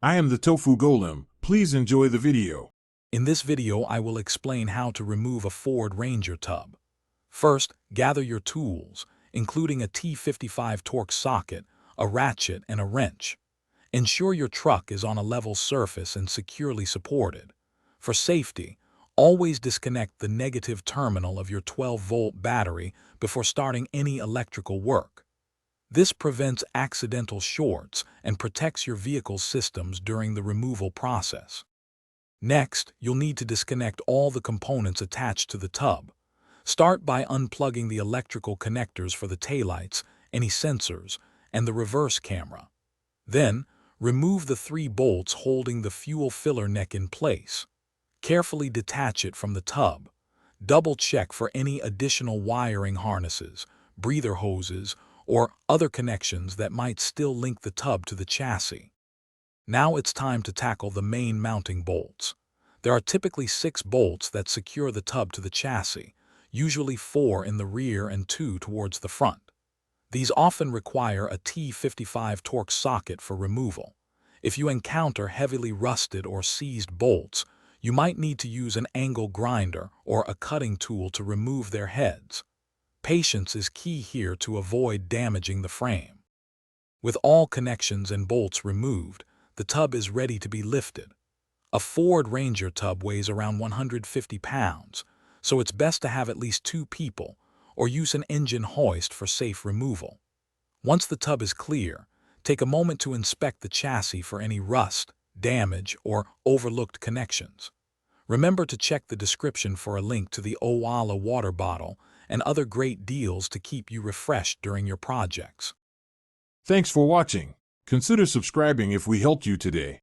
I am the Tofu Golem. Please enjoy the video. In this video, I will explain how to remove a Ford Ranger tub. First, gather your tools, including a T55 torque socket, a ratchet, and a wrench. Ensure your truck is on a level surface and securely supported. For safety, always disconnect the negative terminal of your 12-volt battery before starting any electrical work. This prevents accidental shorts and protects your vehicle's systems during the removal process. Next, you'll need to disconnect all the components attached to the tub. Start by unplugging the electrical connectors for the taillights, any sensors, and the reverse camera. Then, remove the 3 bolts holding the fuel filler neck in place. Carefully detach it from the tub. Double-check for any additional wiring harnesses, breather hoses, or other connections that might still link the tub to the chassis. Now it's time to tackle the main mounting bolts. There are typically 6 bolts that secure the tub to the chassis, usually 4 in the rear and 2 towards the front. These often require a T55 torque socket for removal. If you encounter heavily rusted or seized bolts, you might need to use an angle grinder or a cutting tool to remove their heads. Patience is key here to avoid damaging the frame. With all connections and bolts removed, the tub is ready to be lifted. A Ford Ranger tub weighs around 150 pounds, so it's best to have at least 2 people or use an engine hoist for safe removal. Once the tub is clear, take a moment to inspect the chassis for any rust, damage, or overlooked connections. Remember to check the description for a link to the Owala water bottle and other great deals to keep you refreshed during your projects. Thanks for watching. Consider subscribing if we helped you today.